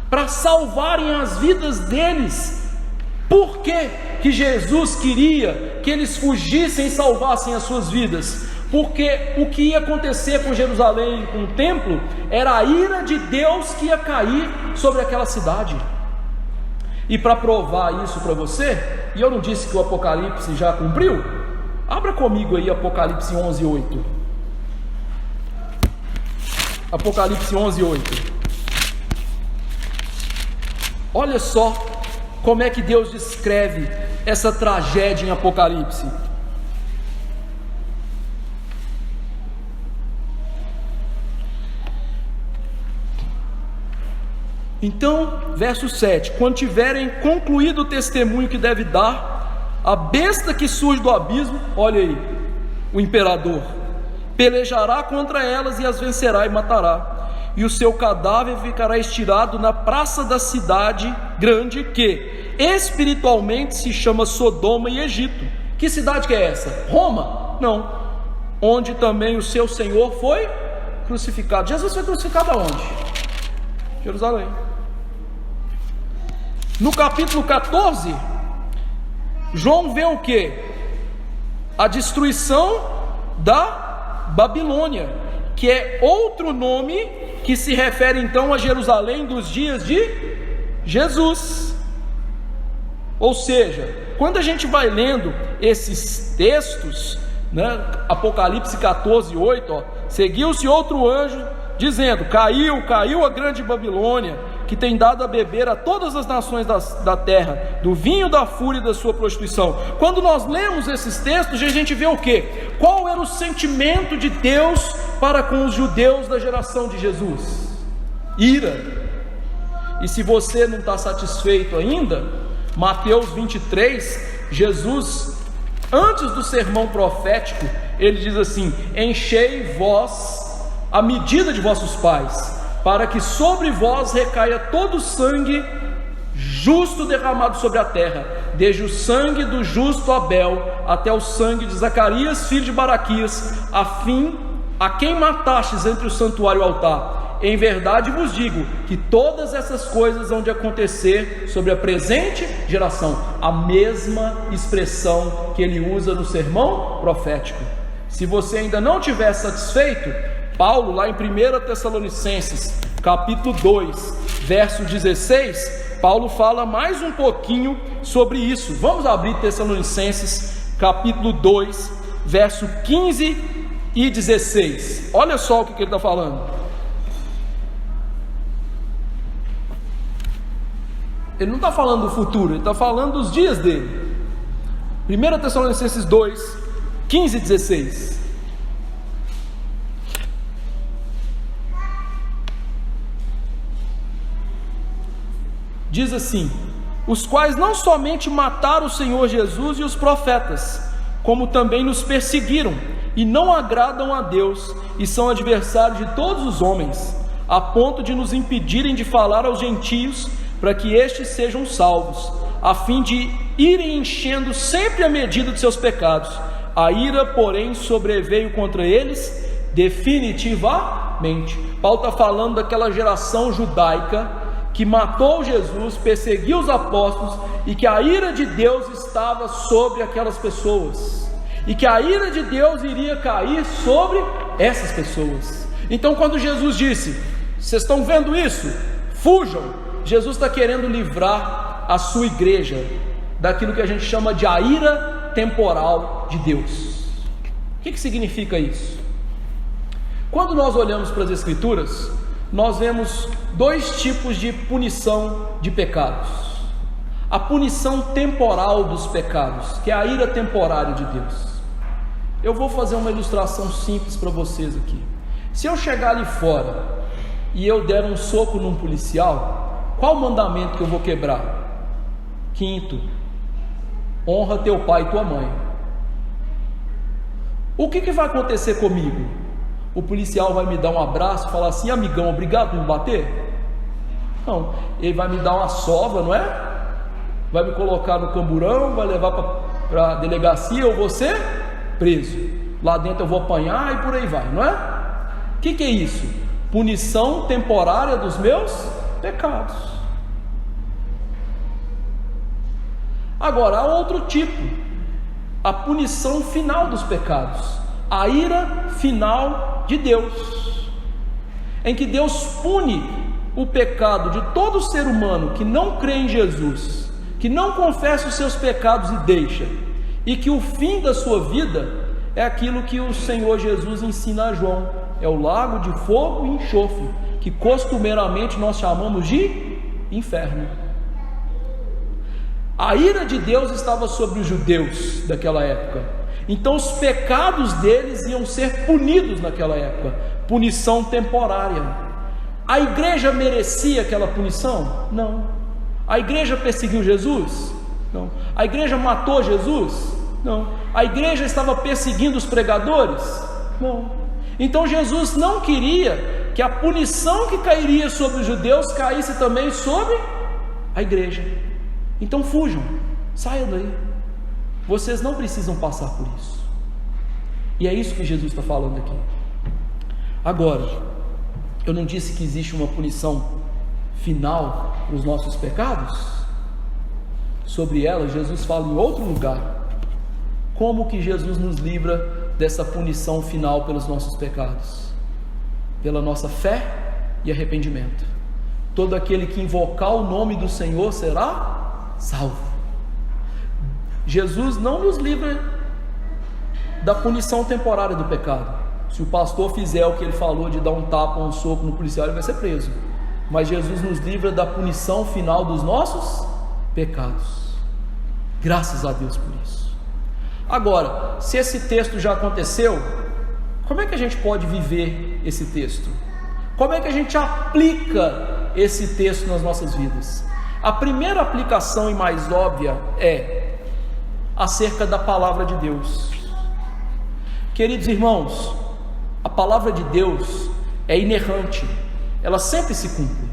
para salvarem as vidas deles. Por que Jesus queria que eles fugissem e salvassem as suas vidas? Porque o que ia acontecer com Jerusalém, com o templo, era a ira de Deus que ia cair sobre aquela cidade. E para provar isso para você, e eu não disse que o Apocalipse já cumpriu? Abra comigo aí Apocalipse 11:8. Apocalipse 11:8. Olha só como é que Deus descreve essa tragédia em Apocalipse. Então, verso 7: quando tiverem concluído o testemunho que deve dar, a besta que surge do abismo, olha aí, o imperador, pelejará contra elas e as vencerá e matará, e o seu cadáver ficará estirado na praça da cidade grande, que espiritualmente se chama Sodoma e Egito. Que cidade que é essa? Roma? Não. Onde também o seu Senhor foi crucificado. Jesus foi crucificado aonde? Jerusalém. No capítulo 14, João vê o que? A destruição da Babilônia, que é outro nome que se refere então a Jerusalém dos dias de Jesus. Ou seja, quando a gente vai lendo esses textos, né, Apocalipse 14, 8, seguiu-se outro anjo dizendo: caiu a grande Babilônia, que tem dado a beber a todas as nações da terra, do vinho da fúria da sua prostituição. Quando nós lemos esses textos, a gente vê o quê? Qual era o sentimento de Deus para com os judeus da geração de Jesus? Ira. E se você não está satisfeito ainda, Mateus 23, Jesus, antes do sermão profético, ele diz assim: enchei vós a medida de vossos pais, para que sobre vós recaia todo o sangue justo derramado sobre a terra, desde o sangue do justo Abel até o sangue de Zacarias, filho de Baraquias, a quem matastes entre o santuário e o altar. Em verdade vos digo que todas essas coisas hão de acontecer sobre a presente geração. A mesma expressão que ele usa no sermão profético. Se você ainda não estiver satisfeito, Paulo, lá em 1 Tessalonicenses, capítulo 2, verso 16, Paulo fala mais um pouquinho sobre isso. Vamos abrir Tessalonicenses, capítulo 2, verso 15 e 16. Olha só o que ele está falando. Ele não está falando do futuro, ele está falando dos dias dele. 1 Tessalonicenses 2, 15 e 16. Diz assim: os quais não somente mataram o Senhor Jesus e os profetas, como também nos perseguiram, e não agradam a Deus, e são adversários de todos os homens, a ponto de nos impedirem de falar aos gentios, para que estes sejam salvos, a fim de irem enchendo sempre a medida de seus pecados. A ira, porém, sobreveio contra eles definitivamente. Paulo está falando daquela geração judaica que matou Jesus, perseguiu os apóstolos, e que a ira de Deus estava sobre aquelas pessoas, e que a ira de Deus iria cair sobre essas pessoas. Então, quando Jesus disse: vocês estão vendo isso? Fujam. Jesus está querendo livrar a sua igreja daquilo que a gente chama de a ira temporal de Deus. O que significa isso? Quando nós olhamos para as Escrituras, nós vemos dois tipos de punição de pecados: a punição temporal dos pecados, que é a ira temporária de Deus. Eu vou fazer uma ilustração simples para vocês aqui. Se eu chegar ali fora e eu der um soco num policial, qual o mandamento que eu vou quebrar? 5º, honra teu pai e tua mãe. O que vai acontecer comigo? O policial vai me dar um abraço e falar assim: amigão, obrigado por me bater? Não, ele vai me dar uma sova, não é? Vai me colocar no camburão, vai levar para a delegacia, eu vou ser preso. Lá dentro eu vou apanhar e por aí vai, não é? O que é isso? Punição temporária dos meus pecados. Agora há outro tipo: a punição final dos pecados, a ira final de Deus, em que Deus pune o pecado de todo ser humano que não crê em Jesus, que não confessa os seus pecados e deixa, e que o fim da sua vida é aquilo que o Senhor Jesus ensina a João: é o lago de fogo e enxofre, que costumeiramente nós chamamos de inferno. A ira de Deus estava sobre os judeus daquela época, então os pecados deles iam ser punidos naquela época, punição temporária. A igreja merecia aquela punição? Não. A igreja perseguiu Jesus? Não. A igreja matou Jesus? Não. A igreja estava perseguindo os pregadores? Não. Então Jesus não queria que a punição que cairia sobre os judeus caísse também sobre a igreja. Então fujam, saiam daí. Vocês não precisam passar por isso. E é isso que Jesus está falando aqui. Agora, eu não disse que existe uma punição final para os nossos pecados? Sobre ela, Jesus fala em outro lugar. Como que Jesus nos livra dessa punição final pelos nossos pecados? Pela nossa fé e arrependimento. Todo aquele que invocar o nome do Senhor será salvo. Jesus não nos livra da punição temporária do pecado. Se o pastor fizer o que ele falou de dar um tapa ou um soco no policial, ele vai ser preso. Mas Jesus nos livra da punição final dos nossos pecados. Graças a Deus por isso. Agora, se esse texto já aconteceu, como é que a gente pode viver esse texto? Como é que a gente aplica esse texto nas nossas vidas? A primeira aplicação e mais óbvia é acerca da palavra de Deus. Queridos irmãos, a palavra de Deus é inerrante, ela sempre se cumpre.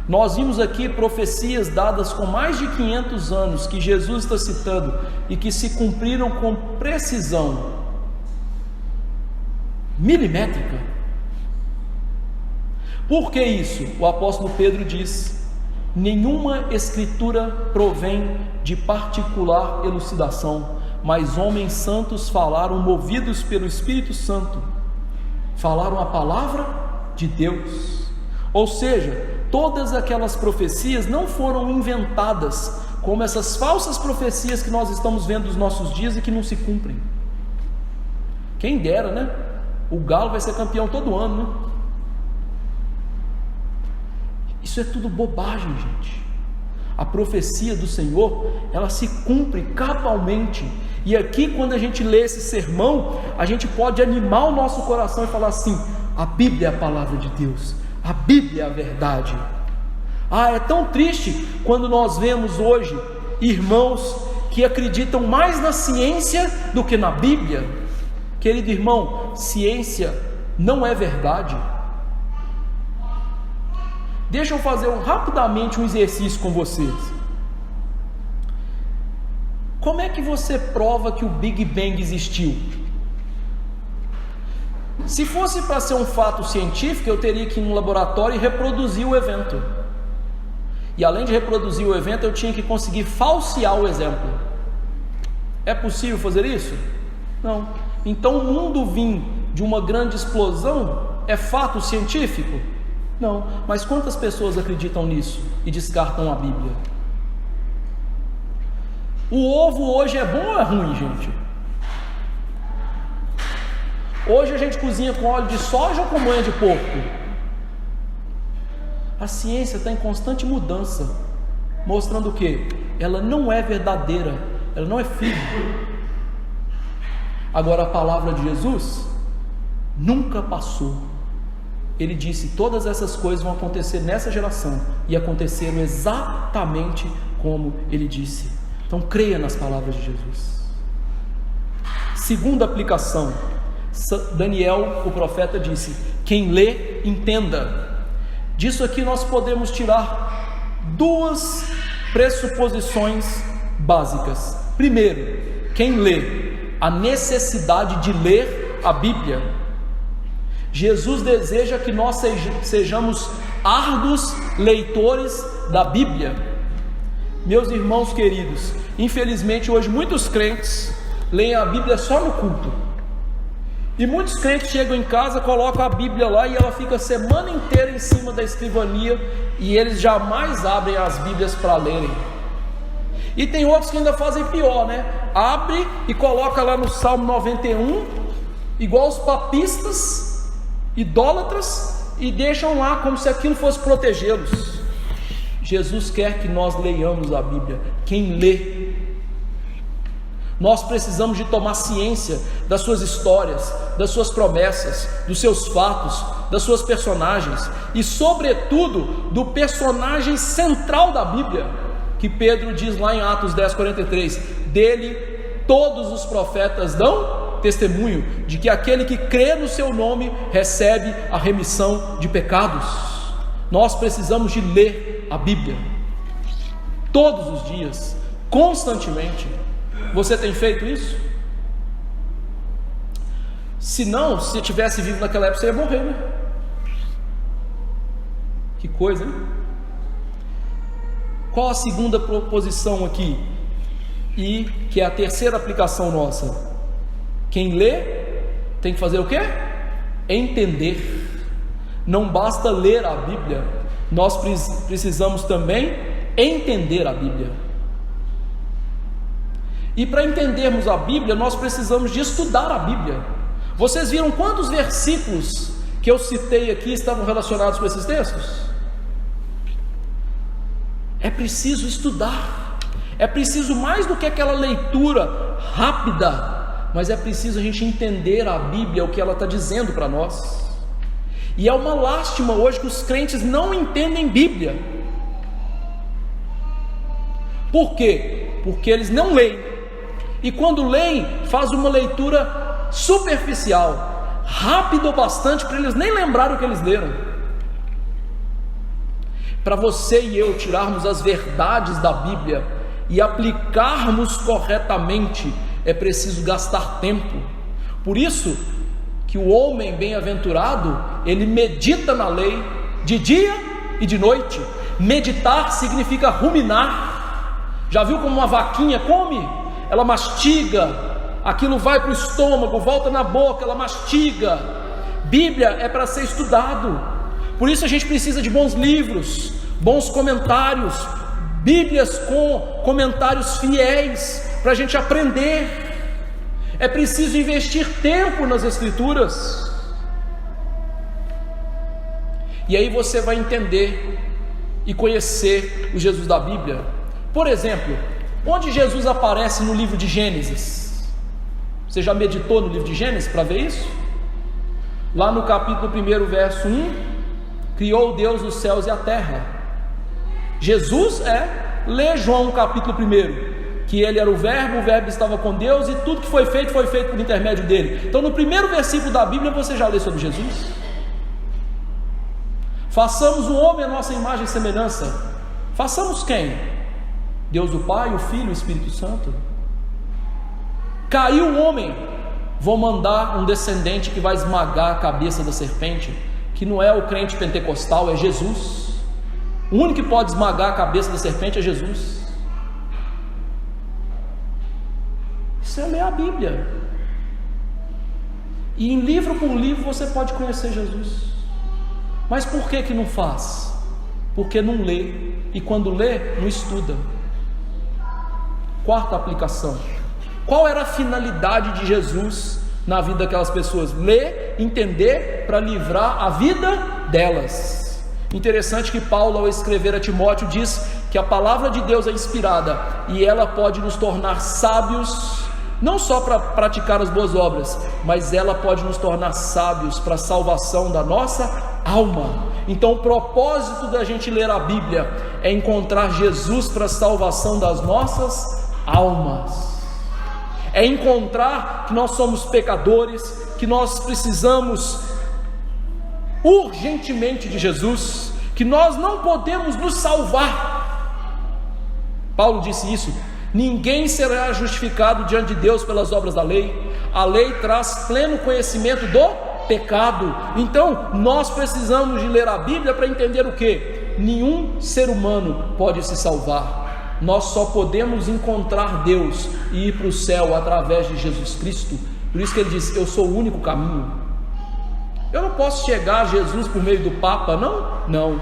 Nós vimos aqui profecias dadas com mais de 500 anos que Jesus está citando e que se cumpriram com precisão milimétrica. Por que isso? O apóstolo Pedro diz: nenhuma escritura provém de particular elucidação, mas homens santos falaram, movidos pelo Espírito Santo, falaram a palavra de Deus. Ou seja, todas aquelas profecias não foram inventadas, como essas falsas profecias que nós estamos vendo nos nossos dias e que não se cumprem. Quem dera, né? O Galo vai ser campeão todo ano, né? Isso é tudo bobagem, gente. A profecia do Senhor, ela se cumpre cabalmente. E aqui, quando a gente lê esse sermão, a gente pode animar o nosso coração e falar assim: a Bíblia é a palavra de Deus, a Bíblia é a verdade. É tão triste quando nós vemos hoje irmãos que acreditam mais na ciência do que na Bíblia. Querido irmão, ciência não é verdade. Deixa eu fazer rapidamente um exercício com vocês. Como é que você prova que o Big Bang existiu? Se fosse para ser um fato científico, eu teria que ir no laboratório e reproduzir o evento. E além de reproduzir o evento, eu tinha que conseguir falsear o exemplo. É possível fazer isso? Não. Então o mundo vir de uma grande explosão é fato científico? Não. Mas quantas pessoas acreditam nisso e descartam a Bíblia? O ovo hoje é bom ou é ruim, gente? Hoje a gente cozinha com óleo de soja ou com banha de porco? A ciência está em constante mudança, mostrando o quê? Ela não é verdadeira, ela não é fiel. Agora a palavra de Jesus nunca passou. Ele disse: todas essas coisas vão acontecer nessa geração, e aconteceram exatamente como ele disse. Então creia nas palavras de Jesus. Segunda aplicação, Daniel, o profeta, disse: quem lê, entenda. Disso aqui nós podemos tirar duas pressuposições básicas. Primeiro, quem lê, a necessidade de ler a Bíblia. Jesus deseja que nós sejamos árduos leitores da Bíblia. Meus irmãos queridos, infelizmente hoje muitos crentes leem a Bíblia só no culto. E muitos crentes chegam em casa, colocam a Bíblia lá e ela fica a semana inteira em cima da escrivania, e eles jamais abrem as Bíblias para lerem. E tem outros que ainda fazem pior, né? Abre e coloca lá no Salmo 91, igual os papistas, idólatras, e deixam lá como se aquilo fosse protegê-los. Jesus quer que nós leiamos a Bíblia. Quem lê, nós precisamos de tomar ciência das suas histórias, das suas promessas, dos seus fatos, das suas personagens e, sobretudo, do personagem central da Bíblia, que Pedro diz lá em Atos 10:43, dele todos os profetas dão testemunho de que aquele que crê no seu nome recebe a remissão de pecados. Nós precisamos de ler a Bíblia todos os dias, constantemente. Você tem feito isso? Se não, se tivesse vivo naquela época, você ia morrer, né? Que coisa, hein? Qual a segunda proposição aqui? E que é a terceira aplicação nossa. Quem lê tem que fazer o quê? Entender. Não basta ler a Bíblia, nós precisamos também entender a Bíblia. E para entendermos a Bíblia, nós precisamos de estudar a Bíblia. Vocês viram quantos versículos que eu citei aqui estavam relacionados com esses textos? É preciso estudar, é preciso mais do que aquela leitura rápida, mas é preciso a gente entender a Bíblia, o que ela está dizendo para nós. E é uma lástima hoje que os crentes não entendem Bíblia. Por quê? Porque eles não leem, e quando leem, faz uma leitura superficial, rápido o bastante para eles nem lembrarem o que eles leram. Para você e eu tirarmos as verdades da Bíblia e aplicarmos corretamente, é preciso gastar tempo. Por isso que o homem bem-aventurado, ele medita na lei de dia e de noite. Meditar significa ruminar. Já viu como uma vaquinha come? Ela mastiga, aquilo vai para o estômago, volta na boca, ela mastiga. Bíblia é para ser estudado. Por isso a gente precisa de bons livros, bons comentários, Bíblias com comentários fiéis, para a gente aprender. É preciso investir tempo nas Escrituras. E aí você vai entender e conhecer o Jesus da Bíblia. Por exemplo, onde Jesus aparece no livro de Gênesis? Você já meditou no livro de Gênesis para ver isso? Lá no capítulo 1, verso 1, criou Deus os céus e a terra. Jesus lê João capítulo 1, que ele era o verbo estava com Deus e tudo que foi feito por intermédio dele. Então no primeiro versículo da Bíblia você já lê sobre Jesus. Façamos o homem a nossa imagem e semelhança. Façamos quem? Deus o Pai, o Filho e o Espírito Santo. Caiu o homem, vou mandar um descendente que vai esmagar a cabeça da serpente, que não é o crente pentecostal, é Jesus. O único que pode esmagar a cabeça da serpente é Jesus. Isso é ler a Bíblia. E em livro por livro você pode conhecer Jesus. Mas por que não faz? Porque não lê. E quando lê, não estuda. Quarta aplicação. Qual era a finalidade de Jesus na vida daquelas pessoas? Ler, entender, para livrar a vida delas. Interessante que Paulo, ao escrever a Timóteo, diz que a palavra de Deus é inspirada e ela pode nos tornar sábios, não só para praticar as boas obras, mas ela pode nos tornar sábios para a salvação da nossa alma. Então o propósito da gente ler a Bíblia é encontrar Jesus para a salvação das nossas almas. É encontrar que nós somos pecadores, que nós precisamos urgentemente de Jesus, que nós não podemos nos salvar. Paulo disse isso: ninguém será justificado diante de Deus pelas obras da lei. A lei traz pleno conhecimento do pecado. Então nós precisamos de ler a Bíblia para entender o que? Nenhum ser humano pode se salvar. Nós só podemos encontrar Deus e ir para o céu através de Jesus Cristo. Por isso que ele diz: eu sou o único caminho. Eu não posso chegar a Jesus por meio do Papa, não.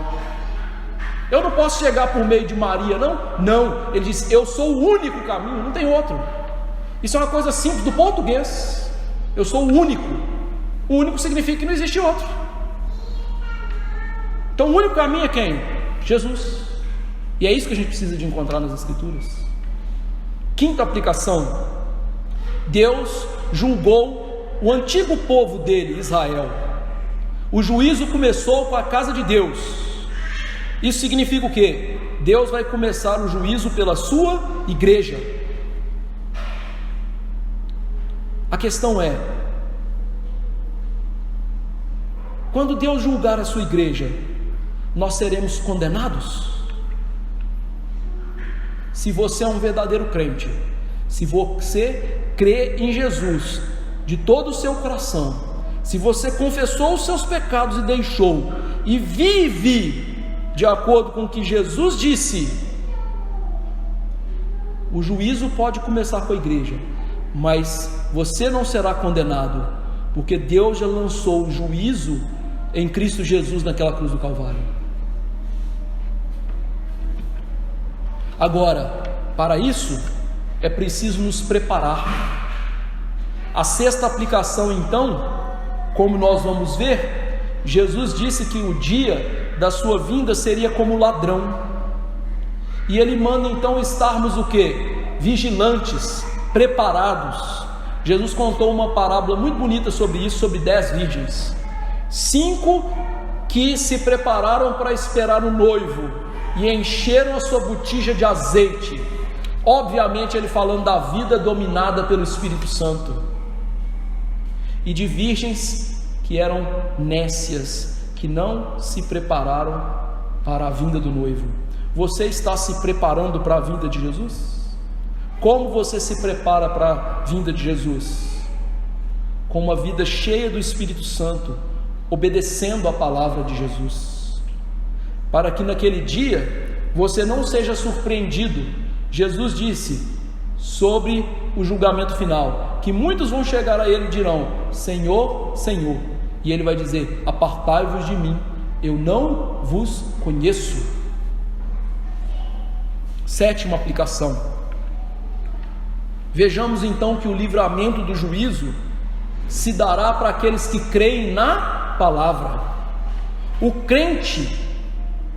Eu não posso chegar por meio de Maria, não. Ele diz: eu sou o único caminho, não tem outro. Isso é uma coisa simples do português. Eu sou o único. O único significa que não existe outro. Então o único caminho é quem? Jesus. E é isso que a gente precisa de encontrar nas Escrituras. Quinta aplicação: Deus julgou o antigo povo dele, Israel. O juízo começou com a casa de Deus. Isso significa o quê? Deus vai começar o juízo pela sua igreja. A questão é: quando Deus julgar a sua igreja, nós seremos condenados? Se você é um verdadeiro crente, se você crê em Jesus de todo o seu coração, se você confessou os seus pecados e deixou, e vive de acordo com o que Jesus disse, o juízo pode começar com a igreja, mas você não será condenado, porque Deus já lançou o juízo em Cristo Jesus naquela cruz do Calvário. Agora, para isso é preciso nos preparar. A sexta aplicação, então, como nós vamos ver, Jesus disse que o dia da sua vinda seria como ladrão, e Ele manda então estarmos o quê? Vigilantes, preparados. Jesus contou uma parábola muito bonita sobre isso, sobre 10 virgens, 5 que se prepararam para esperar o noivo e encheram a sua botija de azeite. Obviamente ele falando da vida dominada pelo Espírito Santo, e de virgens que eram nécias, que não se prepararam para a vinda do noivo. Você está se preparando para a vinda de Jesus? Como você se prepara para a vinda de Jesus? Com uma vida cheia do Espírito Santo, obedecendo a palavra de Jesus, para que naquele dia você não seja surpreendido. Jesus disse sobre o julgamento final, que muitos vão chegar a Ele e dirão: Senhor, Senhor, e Ele vai dizer: apartai-vos de mim, eu não vos conheço. Sétima aplicação. Vejamos então que o livramento do juízo se dará para aqueles que creem na palavra. O crente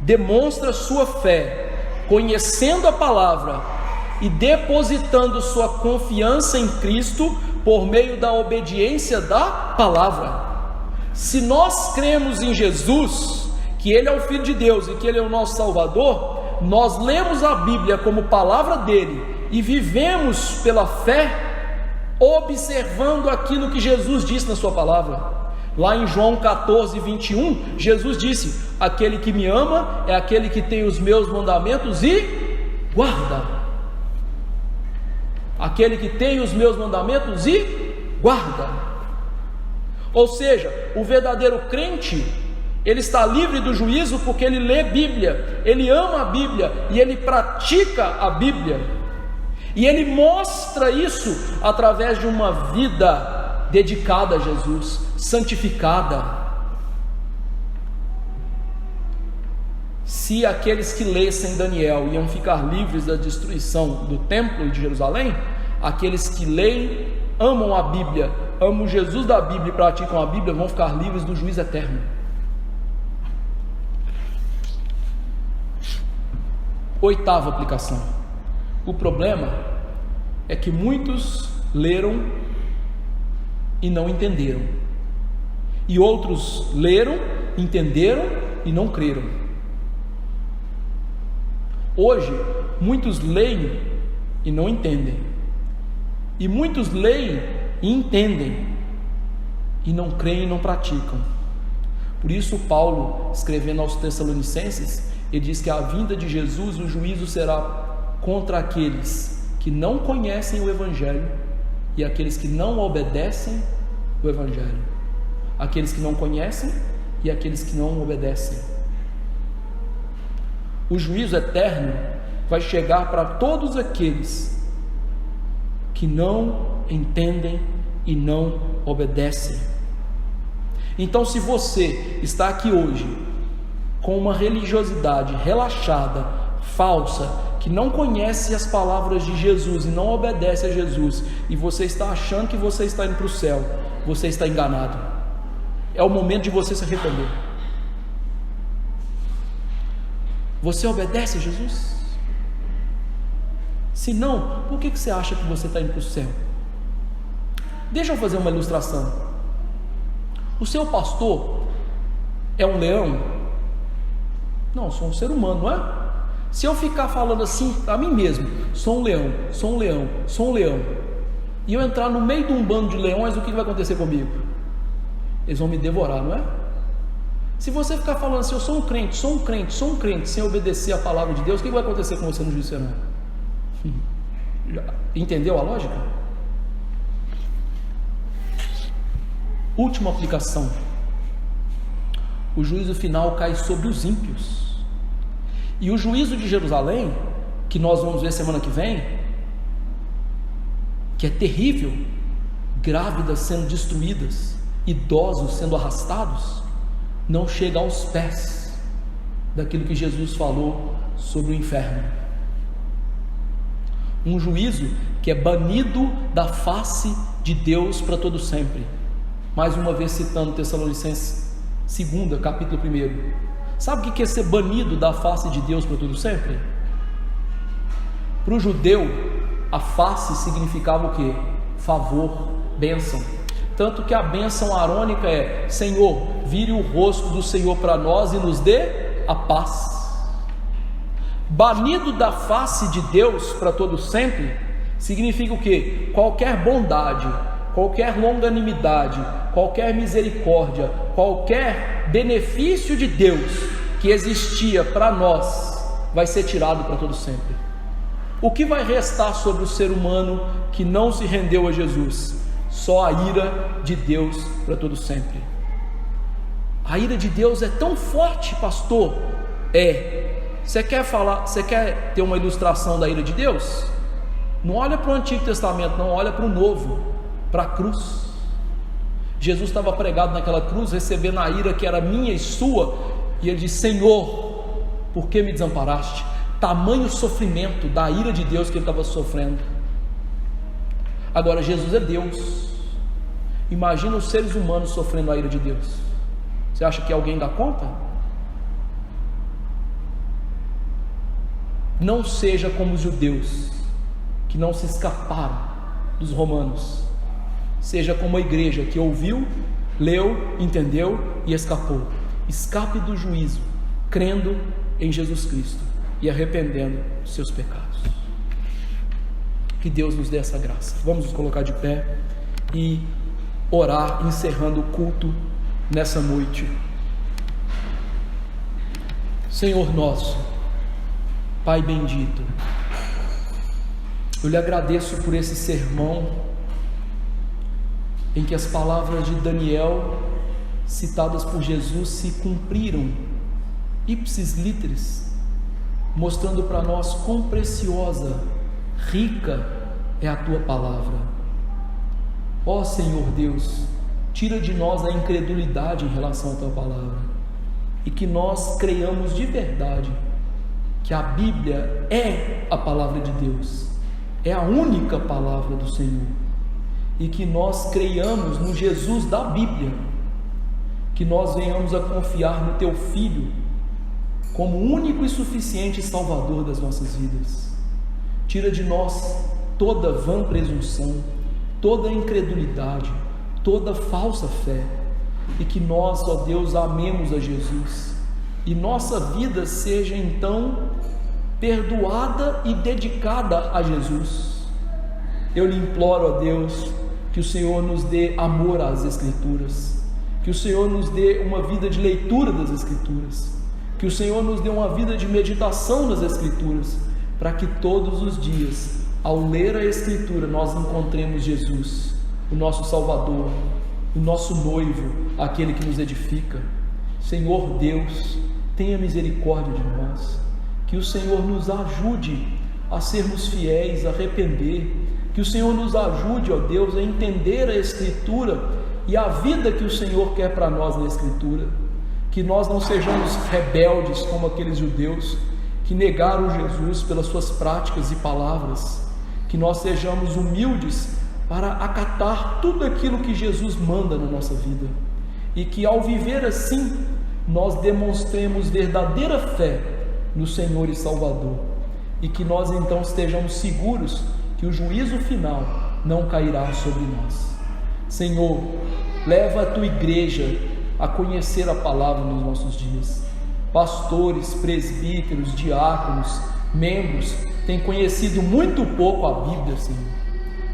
demonstra sua fé conhecendo a palavra e depositando sua confiança em Cristo por meio da obediência da palavra. Se nós cremos em Jesus, que Ele é o Filho de Deus e que Ele é o nosso Salvador, nós lemos a Bíblia como palavra dele e vivemos pela fé, observando aquilo que Jesus disse na sua palavra. Lá em João 14, 21, Jesus disse: aquele que me ama é aquele que tem os meus mandamentos e guarda. Aquele que tem os meus mandamentos e guarda. Ou seja, o verdadeiro crente, ele está livre do juízo porque ele lê Bíblia, ele ama a Bíblia e ele pratica a Bíblia, e ele mostra isso através de uma vida dedicada a Jesus, santificada. Se aqueles que lessem Daniel iam ficar livres da destruição do templo de Jerusalém, aqueles que leem, amam a Bíblia, amam Jesus da Bíblia e praticam a Bíblia, vão ficar livres do juízo eterno. Oitava aplicação. O problema é que muitos leram e não entenderam, e outros leram, entenderam e não creram. Hoje muitos leem e não entendem, e muitos leem e entendem e não creem e não praticam. Por isso Paulo, escrevendo aos Tessalonicenses, ele diz que a vinda de Jesus, o juízo será contra aqueles que não conhecem o Evangelho e aqueles que não obedecem o Evangelho. Aqueles que não conhecem e aqueles que não obedecem. O juízo eterno vai chegar para todos aqueles que não entendem e não obedecem. Então, se você está aqui hoje com uma religiosidade relaxada, falsa, que não conhece as palavras de Jesus e não obedece a Jesus, e você está achando que você está indo para o céu, você está enganado. É o momento de você se arrepender. Você obedece a Jesus? Se não, por que você acha que você está indo para o céu? Deixa eu fazer uma ilustração. O seu pastor, é um leão? Não, sou um ser humano, não é? Se eu ficar falando assim para mim mesmo, sou um leão, sou um leão, sou um leão, e eu entrar no meio de um bando de leões, o que vai acontecer comigo? Eles vão me devorar, não é? Se você ficar falando assim, eu sou um crente, sou um crente, sou um crente, sem obedecer a palavra de Deus, o que vai acontecer com você no juízo final? Entendeu a lógica? Última aplicação: o juízo final cai sobre os ímpios, e o juízo de Jerusalém, que nós vamos ver semana que vem, que é terrível, grávidas sendo destruídas, idosos sendo arrastados, não chega aos pés daquilo que Jesus falou sobre o inferno. Um juízo que é banido da face de Deus para todo sempre. Mais uma vez citando Tessalonicenses 2, capítulo 1. Sabe o que é ser banido da face de Deus para todo sempre? Para o judeu, a face significava o quê? Favor, bênção. Tanto que a bênção arônica é: Senhor, vire o rosto do Senhor para nós e nos dê a paz. Banido da face de Deus para todo sempre significa o quê? Qualquer bondade, qualquer longanimidade, qualquer misericórdia, qualquer benefício de Deus que existia para nós vai ser tirado para todo sempre. O que vai restar sobre o ser humano que não se rendeu a Jesus? Só a ira de Deus para todo sempre. A ira de Deus é tão forte, pastor. Você quer ter uma ilustração da ira de Deus? Não olha para o Antigo Testamento, não, olha para o Novo, para a cruz. Jesus estava pregado naquela cruz, recebendo a ira que era minha e sua, e ele disse: Senhor, por que me desamparaste? Tamanho sofrimento da ira de Deus que ele estava sofrendo. Agora, Jesus é Deus. Imagina os seres humanos sofrendo a ira de Deus. Você acha que alguém dá conta? Não seja como os judeus, que não se escaparam dos romanos. Seja como a igreja, que ouviu, leu, entendeu e escapou. Escape do juízo, crendo em Jesus Cristo e arrependendo dos seus pecados. Que Deus nos dê essa graça. Vamos nos colocar de pé e orar, encerrando o culto nessa noite. Senhor nosso, Pai bendito, eu lhe agradeço por esse sermão em que as palavras de Daniel, citadas por Jesus, se cumpriram ipsis literis, mostrando para nós quão preciosa, rica é a tua palavra. Ó Senhor Deus, tira de nós a incredulidade em relação à tua palavra, e que nós creiamos de verdade que a Bíblia é a palavra de Deus, é a única palavra do Senhor, e que nós creiamos no Jesus da Bíblia, que nós venhamos a confiar no teu Filho como único e suficiente Salvador das nossas vidas. Tira de nós toda vã presunção, toda incredulidade, toda falsa fé, e que nós, ó Deus, amemos a Jesus, e nossa vida seja então perdoada e dedicada a Jesus. Eu lhe imploro, ó Deus, que o Senhor nos dê amor às Escrituras, que o Senhor nos dê uma vida de leitura das Escrituras, que o Senhor nos dê uma vida de meditação nas Escrituras, para que todos os dias, ao ler a Escritura, nós encontremos Jesus, o nosso Salvador, o nosso noivo, aquele que nos edifica. Senhor Deus, tenha misericórdia de nós, que o Senhor nos ajude a sermos fiéis, a arrepender, que o Senhor nos ajude, ó Deus, a entender a Escritura e a vida que o Senhor quer para nós na Escritura, que nós não sejamos rebeldes como aqueles judeus que negaram Jesus pelas suas práticas e palavras, que nós sejamos humildes para acatar tudo aquilo que Jesus manda na nossa vida, e que ao viver assim, nós demonstremos verdadeira fé no Senhor e Salvador, e que nós então estejamos seguros que o juízo final não cairá sobre nós. Senhor, leva a tua igreja a conhecer a palavra nos nossos dias. Pastores, presbíteros, diáconos, membros têm conhecido muito pouco a Bíblia, Senhor.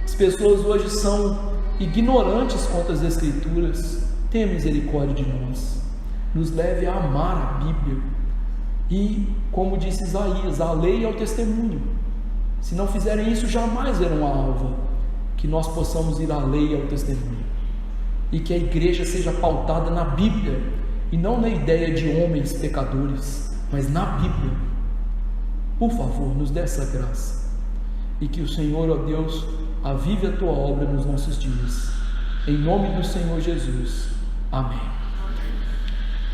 As pessoas hoje são ignorantes quanto às Escrituras. Tenha misericórdia de nós, nos leve a amar a Bíblia e, como disse Isaías, a lei é o testemunho. Se não fizerem isso, jamais verão a alva. Que nós possamos ir à lei e ao testemunho, e que a igreja seja pautada na Bíblia e não na ideia de homens pecadores, mas na Bíblia. Por favor, nos dê essa graça, e que o Senhor, ó Deus, avive a tua obra nos nossos dias, em nome do Senhor Jesus, amém.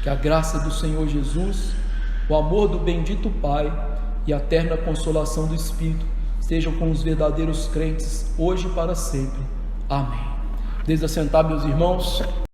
Que a graça do Senhor Jesus, o amor do bendito Pai e a eterna consolação do Espírito estejam com os verdadeiros crentes, hoje e para sempre, amém. Desde assentar, meus irmãos.